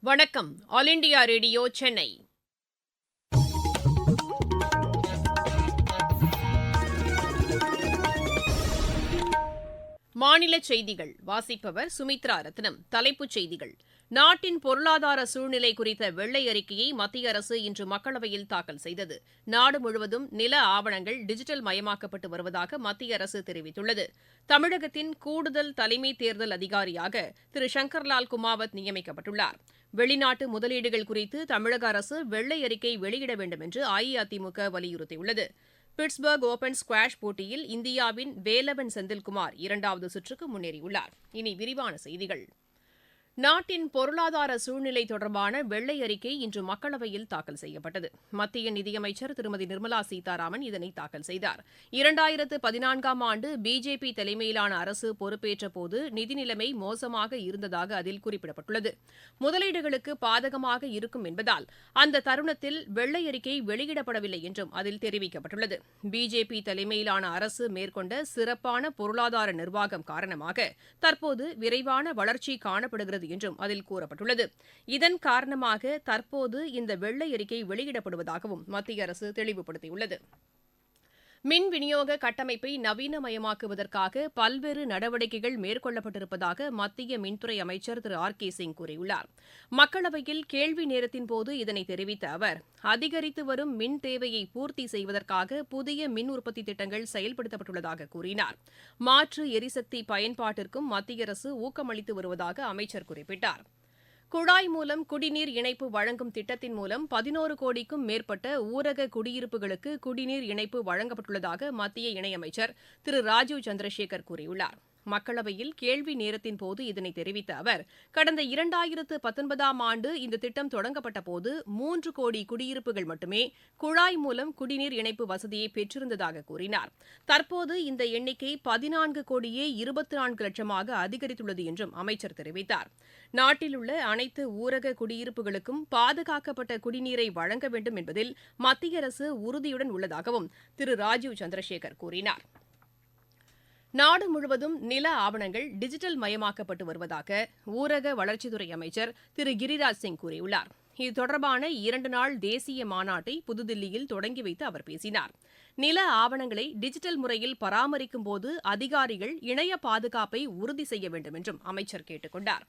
வணக்கம். All India radio Chennai. மாநில செய்திகள் வாசிப்பவர் சுமித்ரா ரத்னம். தலைப்புச் செய்திகள்: நாட்டின் பொருளாதார சூழ்நிலை குறித்த வெள்ளை அறிக்கையை மத்திய அரசு இன்று மக்களவையில் தாக்கல் செய்தது. நாடு முழுவதும் நில ஆவணங்கள் டிஜிட்டல் மயமாக்கப்பட்டு வருவதாக மத்திய அரசு தெரிவித்துள்ளது. தமிழகத்தின் கூடுதல் தலைமை தேர்தல் அதிகாரியாக திரு சங்கர்லால் குமாவத் நியமிக்கப்பட்டுள்ளார். வெளிநாட்டு முதலீடுகள் குறித்து தமிழக அரசு வெள்ளை அறிக்கை வெளியிட வேண்டும் என்று அஇஅதிமுக வலியுறுத்தியுள்ளது. பிட்ஸ்பர்க் ஓபன் ஸ்குவாஷ் போட்டியில் இந்தியாவின் வேலவன் செந்தில்குமார் இரண்டாவது சுற்றுக்கு முன்னேறியுள்ளார். இனி விரிவான செய்திகள். நாட்டின் பொருளாதார சூழ்நிலை தொடர்பான வெள்ளை அறிக்கை இன்று மக்களவையில் தாக்கல் செய்யப்பட்டது. மத்திய நிதியமைச்சர் திருமதி நிர்மலா சீதாராமன் இதனை தாக்கல் செய்தார். 2014ஆம் ஆண்டு பிஜேபி தலைமையிலான அரசு பொறுப்பேற்றபோது நிதி நிலைமை மோசமாக இருந்ததாக அதில் குறிப்பிடப்பட்டுள்ளது. முதலீடுகளுக்கு பாதகமாக இருக்கும் என்பதால் அந்த தருணத்தில் வெள்ளை அறிக்கை வெளியிடப்படவில்லை என்றும் அதில் தெரிவிக்கப்பட்டுள்ளது. பிஜேபி தலைமையிலான அரசு மேற்கொண்ட சிறப்பான பொருளாதார நிர்வாகம் காரணமாக தற்போது விரைவான வளர்ச்சி காணப்படுகிறது என்றும் அதில் கூறப்பட்டுள்ளது. இதன் காரணமாக தற்போது இந்த வெள்ளை அறிக்கை வெளியிடப்படுவதாகவும் மத்திய அரசு தெளிவுபடுத்தியுள்ளது. மின் விநியோக கட்டமைப்பை நவீனமயமாக்குவதற்காக பல்வேறு நடவடிக்கைகள் மேற்கொள்ளப்பட்டிருப்பதாக மத்திய மின்துறை அமைச்சர் திரு ஆர் கே சிங் கூறியுள்ளார். மக்களவையில் கேள்வி நேரத்தின்போது இதனை தெரிவித்த அவர், அதிகரித்து வரும் மின் தேவையை பூர்த்தி செய்வதற்காக புதிய மின் உற்பத்தி திட்டங்கள் செயல்படுத்தப்பட்டுள்ளதாக கூறினார். மாற்று எரிசக்தி பயன்பாட்டிற்கும் மத்திய அரசு ஊக்கமளித்து வருவதாக அமைச்சர் குறிப்பிட்டார். குழாய் மூலம் குடிநீர் இணைப்பு வழங்கும் திட்டத்தின் மூலம் 11 கோடிக்கும் மேற்பட்ட ஊரக குடியிருப்புகளுக்கு குடிநீர் இணைப்பு வழங்கப்பட்டுள்ளதாக மத்திய இணையமைச்சர் திரு ராஜீவ் சந்திரசேகர் கூறியுள்ளார். மக்களவையில் கேள்வி நேரத்தின்போது இதனை தெரிவித்த அவர், கடந்த 2019ஆம் ஆண்டு இந்த திட்டம் தொடங்கப்பட்டபோது 3 கோடி குடியிருப்புகள் மட்டுமே குழாய் மூலம் குடிநீர் இணைப்பு வசதியை பெற்றிருந்ததாக கூறினார். தற்போது இந்த எண்ணிக்கை 14 கோடியே 24 லட்சமாக அதிகரித்துள்ளது என்றும் அமைச்சர் தெரிவித்தார். நாட்டில் உள்ள அனைத்து ஊரக குடியிருப்புகளுக்கும் பாதுகாக்கப்பட்ட குடிநீரை வழங்க வேண்டும் என்பதில் மத்திய அரசு உறுதியுடன் உள்ளதாகவும் திரு ராஜீவ் சந்திரசேகர் கூறினார். நாடு முழுவதும் நில ஆவணங்கள் டிஜிட்டல் மயமாக்கப்பட்டு வருவதாக ஊரக வளர்ச்சித்துறை அமைச்சர் திரு கிரிராஜ் சிங் கூறியுள்ளார். இது தொடர்பான 2 நாள் தேசிய மாநாட்டை புதுதில்லியில் தொடங்கி வைத்து அவர் பேசினார். நில ஆவணங்களை டிஜிட்டல் முறையில் பராமரிக்கும் போது அதிகாரிகள் இணைய பாதுகாப்பை உறுதி செய்ய வேண்டும் என்றும் அமைச்சர் கேட்டுக் கொண்டார்.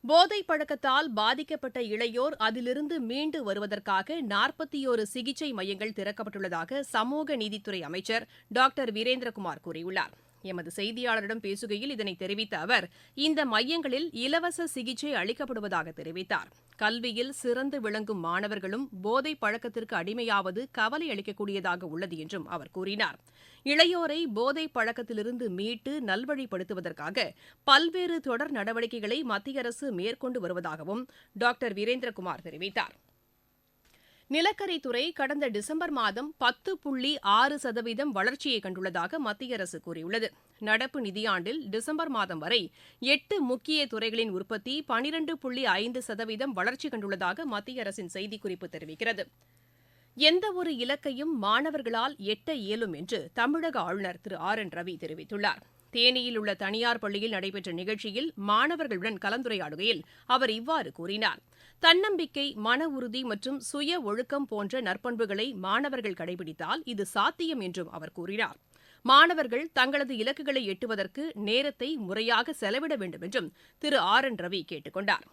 போதைப் பழக்கத்தால் பாதிக்கப்பட்ட இளையோர் அதிலிருந்து மீண்டு வருவதற்காக 41 சிகிச்சை மையங்கள் திறக்கப்பட்டுள்ளதாக சமூக நீதித்துறை அமைச்சர் டாக்டர் வீரேந்திரகுமார் கூறியுள்ளார். எமது செய்தியாளரிடம் பேசுகையில் இதனை தெரிவித்த அவர், இந்த மையங்களில் இலவச சிகிச்சை அளிக்கப்படுவதாக தெரிவித்தார். கல்வியில் சிறந்து விளங்கும் மாணவர்களும் போதைப் பழக்கத்திற்கு அடிமையாவது கவலை அளிக்கக்கூடியதாக உள்ளது என்றும் அவர் கூறினார். இளையோரை போதைப் பழக்கத்திலிருந்து மீட்டு நல்வழிப்படுத்துவதற்காக பல்வேறு தொடர் நடவடிக்கைகளை மத்திய அரசு மேற்கொண்டு வருவதாகவும் டாக்டர் வீரேந்திரகுமார் தெரிவித்தார். நிலக்கரித்துறை கடந்த டிசம்பர் மாதம் 10.6% வளர்ச்சியை கண்டுள்ளதாக மத்திய அரசு கூறியுள்ளது. நடப்பு நிதியாண்டில் டிசம்பர் மாதம் வரை 8 முக்கிய துறைகளின் உற்பத்தி 12.5% வளர்ச்சி கண்டுள்ளதாக மத்திய அரசின் செய்திக்குறிப்பு தெரிவிக்கிறது. எந்தவொரு இலக்கையும் மாணவர்களால் எட்ட இயலும் என்று தமிழக ஆளுநர் திரு ஆர் என் ரவி தெரிவித்துள்ளார். தேனியில் உள்ள தனியார் பள்ளியில் நடைபெற்ற நிகழ்ச்சியில் மாணவர்களுடன் கலந்துரையாடுகையில் அவர் இவ்வாறு கூறினார். தன்னம்பிக்கை, மன உறுதி மற்றும் சுய ஒழுக்கம் போன்ற நற்பண்புகளை மாணவர்கள் கடைபிடித்தால் இது சாத்தியம் என்றும் அவர் கூறினார். மாணவர்கள் தங்களது இலக்குகளை எட்டுவதற்கு நேரத்தை முறையாக செலவிட வேண்டும் என்றும் திரு ஆர் என் ரவி கேட்டுக் கொண்டார்.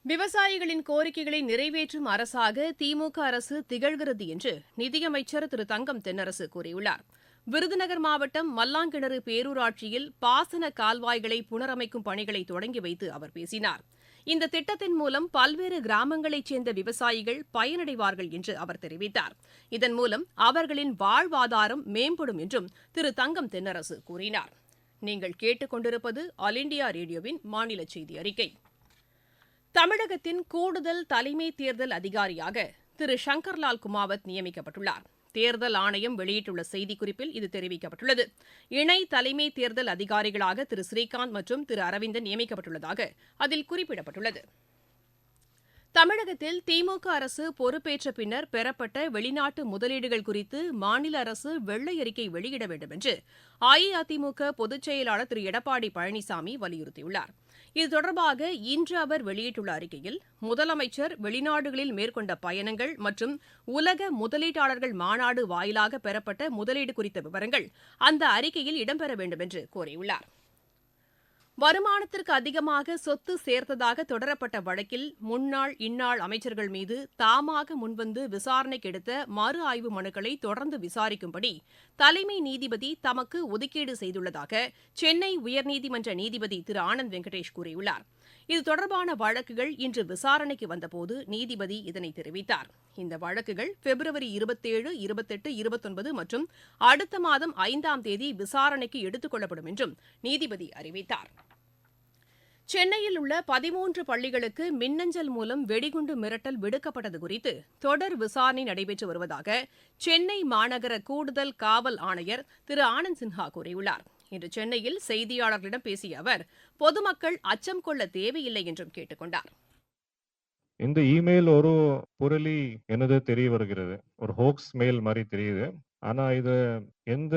விவசாயிகளின் கோரிக்கைகளை நிறைவேற்றும் அரசாக திமுக அரசு திகழ்கிறது என்று நிதியமைச்சர் திரு தங்கம் தென்னரசு கூறியுள்ளார். விருதுநகர் மாவட்டம் மல்லாங்கிணறு பேரூராட்சியில் பாசன கால்வாய்களை புனரமைக்கும் பணிகளை தொடங்கி வைத்து அவர் பேசினார். இந்த திட்டத்தின் மூலம் பல்வேறு கிராமங்களைச் சேர்ந்த விவசாயிகள் பயனடைவார்கள் என்று அவர் தெரிவித்தார். இதன் மூலம் அவர்களின் வாழ்வாதாரம் மேம்படும் என்றும் திரு தங்கம் தென்னரசு கூறினார். நீங்கள் கேட்டுக் கொண்டிருப்பது ஆல் இண்டியா ரேடியோவின் மாநில செய்தி அறிக்கை. தமிழகத்தின் கூடுதல் தலைமை தேர்தல் அதிகாரியாக திரு சங்கர்லால் குமாவத் நியமிக்கப்பட்டுள்ளார். தேர்தல் ஆணையம் வெளியிட்டுள்ள செய்திக்குறிப்பில் இது தெரிவிக்கப்பட்டுள்ளது. இணை தலைமை தேர்தல் அதிகாரிகளாக திரு ஸ்ரீகாந்த் மற்றும் திரு அரவிந்தன் நியமிக்கப்பட்டுள்ளதாக அதில் குறிப்பிடப்பட்டுள்ளது. தமிழகத்தில் திமுக அரசு பொறுப்பேற்ற பின்னர் பெறப்பட்ட வெளிநாட்டு முதலீடுகள் குறித்து மாநில அரசு வெள்ளை அறிக்கை வெளியிட வேண்டும் என்று அஇஅதிமுக பொதுச் செயலாளர் திரு எடப்பாடி பழனிசாமி வலியுறுத்தியுள்ளார். இது தொடர்பாக இன்று அவர் வெளியிட்டுள்ள அறிக்கையில், முதலமைச்சர் வெளிநாடுகளில் மேற்கொண்ட பயணங்கள் மற்றும் உலக முதலீட்டாளர்கள் மாநாடு வாயிலாக பெறப்பட்ட முதலீடு குறித்த விவரங்கள் அந்த அறிக்கையில் இடம்பெற வேண்டும் என்று கோரியுள்ளார். வருமானத்திற்கு அதிகமாக சொத்து சேர்த்ததாக தொடரப்பட்ட வழக்கில் முன்னாள் இன்னாள் அமைச்சர்கள் மீது தாமாக முன்வந்து விசாரணைக்கு எடுத்த மறு ஆய்வு மனுக்களை தொடர்ந்து விசாரிக்கும்படி தலைமை நீதிபதி தமக்கு ஒதுக்கீடு செய்துள்ளதாக சென்னை உயர்நீதிமன்ற நீதிபதி திரு ஆனந்த் வெங்கடேஷ் கூறியுள்ளார். இது தொடர்பான வழக்குகள் இன்று விசாரணைக்கு வந்தபோது நீதிபதி இதனை தெரிவித்தார். இந்த வழக்குகள் பிப்ரவரி 27, 28, 29 மற்றும் அடுத்த மாதம் 5ஆம் தேதி விசாரணைக்கு எடுத்துக் கொள்ளப்படும் என்றும் நீதிபதி அறிவித்தார். சென்னையில் உள்ள 13 பள்ளிகளுக்கு மின்னஞ்சல் மூலம் வெடிகுண்டு மிரட்டல் விடுக்கப்பட்டது குறித்து தொடர் விசாரணை நடைபெற்று வருவதாக சென்னை மாநகர கூடுதல் காவல் ஆணையர் திரு ஆனந்த் சின்ஹா கூறியுள்ளார். இன்று சென்னையில் செய்தியாளர்களிடம் பேசிய அவர், பொதுமக்கள் அச்சம் கொள்ள தேவையில்லை என்றும் கேட்டுக் கொண்டார். இந்த இமெயில் ஒரு புரளி என்னது தெரிய வருகிறது. ஒரு ஹோக்ஸ் மெயில் மாதிரி தெரியுது. ஆனா இது எந்த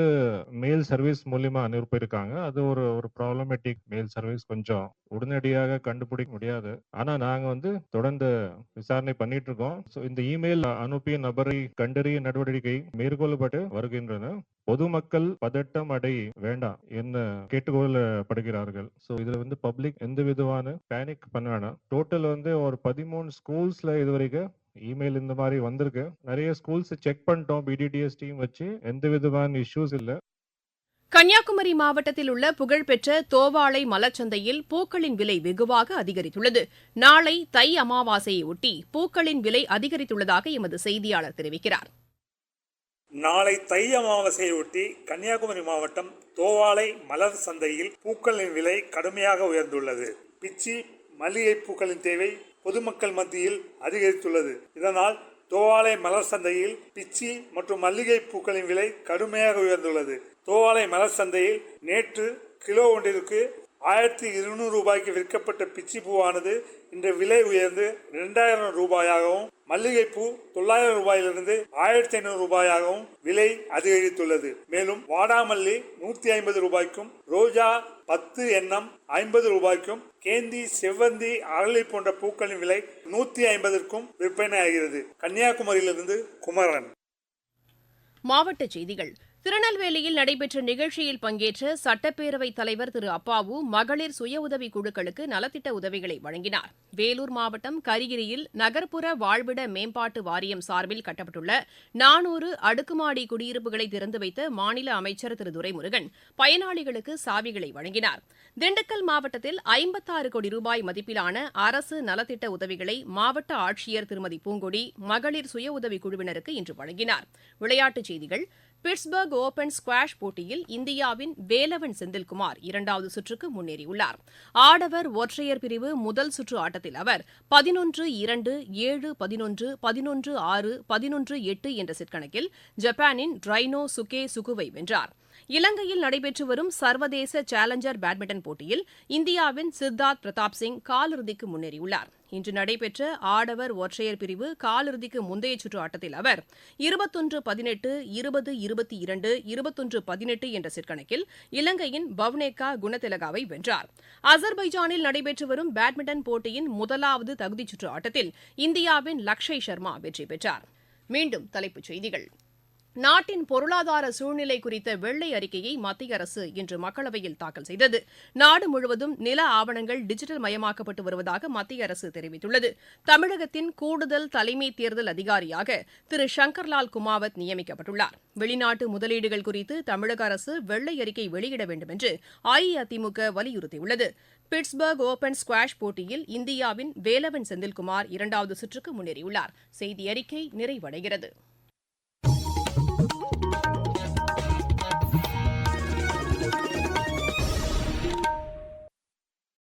மெயில் சர்வீஸ் மூலியமா அனுப்பியிருக்காங்க, அது ஒரு ப்ராப்ளமேட்டிக் மெயில் சர்வீஸ், கொஞ்சம் உடனடியாக கண்டுபிடிக்க முடியாது. ஆனா நாங்க தொடர்ந்து விசாரணை பண்ணிட்டு இருக்கோம். இந்த இமெயில் அனுப்பிய நபரை கண்டறிய நடவடிக்கை மேற்கொள்ளப்பட்டு வருகின்றன. பொதுமக்கள் பதட்டம் அடைய வேண்டாம் என்ன கேட்டுக்கொள்ளப்படுகிறார்கள். இதுல பப்ளிக் எந்த விதமான பேனிக் பண்ண வேணாம். டோட்டல் ஒரு 13 ஸ்கூல்ஸ்ல இதுவரைக்கும் இமெயில் இந்த மாதிரி வந்திருக்கு. நிறைய ஸ்கூல்ஸ் செக் பண்ணிட்டோம், பிடிடிஎஸ் டீம் வச்சு, எந்த விதமான இஷ்யூஸ் இல்ல. கன்னியாகுமரி மாவட்டத்தில் உள்ள புகழ்பெற்ற தோவாளை மலர்ச்சந்தையில் பூக்களின் விலை வெகுவாக அதிகரித்துள்ளது. நாளை தை அமாவாசையை ஒட்டி பூக்களின் விலை அதிகரித்துள்ளதாக எமது செய்தியாளர் தெரிவிக்கிறார். நாளை தை அமாவாசையை ஒட்டி கன்னியாகுமரி மாவட்டம் தோவாளை மலர் சந்தையில் பூக்களின் விலை கடுமையாக உயர்ந்துள்ளது. பிச்சி, மல்லிகை பூக்களின் தேவை பொதுமக்கள் மத்தியில் அதிகரித்துள்ளது. இதனால் தோவாளை மலர் சந்தையில் பிச்சி மற்றும் மல்லிகை பூக்களின் விலை கடுமையாக உயர்ந்துள்ளது. தோவாளை மலர் சந்தையில் நேற்று கிலோ ஒன்றிற்கு 1200 ரூபாய்க்கு விற்கப்பட்ட பிச்சி பூவானது இன்று விலை உயர்ந்து 2000 ரூபாயாகவும், மல்லிகைப்பூ 900 ரூபாயிலிருந்து 1500 ரூபாயாகவும் விலை அதிகரித்துள்ளது. மேலும் வாடாமல்லி 150 ரூபாய்க்கும், ரோஜா 10 எண்ணம் 50 ரூபாய்க்கும், கேந்தி, செவ்வந்தி, அரளி போன்ற பூக்களின் விலை 150க்கும் விற்பனை ஆகிறது. கன்னியாகுமரியிலிருந்து குமரன். மாவட்டச் செய்திகள். திருநெல்வேலியில் நடைபெற்ற நிகழ்ச்சியில் பங்கேற்ற சட்டப்பேரவைத் தலைவர் திரு அப்பாவு மகளிர் சுய உதவிக் குழுக்களுக்கு நலத்திட்ட உதவிகளை வழங்கினார். வேலூர் மாவட்டம் கரிகிரியில் நகர்ப்புற வாழ்விட மேம்பாட்டு வாரியம் சார்பில் கட்டப்பட்டுள்ள 400 அடுக்குமாடி குடியிருப்புகளை திறந்து வைத்த மாநில அமைச்சர் திரு துரைமுருகன் பயனாளிகளுக்கு சாவிகளை வழங்கினார். திண்டுக்கல் மாவட்டத்தில் 56 கோடி ரூபாய் மதிப்பிலான அரசு நலத்திட்ட உதவிகளை மாவட்ட ஆட்சியர் திருமதி பூங்கொடி மகளிர் சுய உதவிக் குழுவினருக்கு இன்று வழங்கினார். விளையாட்டுச் செய்திகள். பிட்ஸ்பர்க் ஓபன் ஸ்குவாஷ் போட்டியில் இந்தியாவின் வேலவன் செந்தில்குமார் 2வது சுற்றுக்கு முன்னேறியுள்ளார். ஆடவர் ஒற்றையர் பிரிவு முதல் சுற்று ஆட்டத்தில் அவர் 11-2, 7-11, 11-6, 11-8 என்ற செட் கணக்கில் ஜப்பானின் ரைனோ சுகே சுகுவை வென்றார். இலங்கையில் நடைபெற்று வரும் சர்வதேச சேலஞ்சர் பேட்மிண்டன் போட்டியில் இந்தியாவின் சித்தார்த் பிரதாப் சிங் காலிறுதிக்கு முன்னேறியுள்ளார். இன்று நடைபெற்ற ஆடவர் ஒற்றையர் பிரிவு காலிறுதிக்கு முந்தைய சுற்று ஆட்டத்தில் அவர் 21-18, 20-22, 21-18 என்ற செட் கணக்கில் இலங்கையின் பவ்னேகா குணதிலகாவை வென்றார். அசர்பைஜானில் நடைபெற்று வரும் பேட்மிண்டன் போட்டியின் முதலாவது தகுதிச் சுற்று ஆட்டத்தில் இந்தியாவின் லக்ஷய் சர்மா வெற்றி பெற்றார். மீண்டும் தலைப்புச் செய்திகள். நாட்டின் பொருளாதார சூழ்நிலை குறித்த வெள்ளை அறிக்கையை மத்திய அரசு இன்று மக்களவையில் தாக்கல் செய்தது. நாடு முழுவதும் நில ஆவணங்கள் டிஜிட்டல் மயமாக்கப்பட்டு வருவதாக மத்திய அரசு தெரிவித்துள்ளது. தமிழகத்தின் கூடுதல் தலைமை தேர்தல் அதிகாரியாக திரு சங்கர்லால் குமாவத் நியமிக்கப்பட்டுள்ளார். வெளிநாட்டு முதலீடுகள் குறித்து தமிழக அரசு வெள்ளை அறிக்கை வெளியிட வேண்டும் என்று அஇஅதிமுக வலியுறுத்தியுள்ளது. பிட்ஸ்பர்க் ஓபன் ஸ்குவாஷ் போட்டியில் இந்தியாவின் வேலவன் செந்தில்குமார் 2வது சுற்றுக்கு முன்னேறியுள்ளார். செய்தி அறிக்கை நிறைவடைகிறது.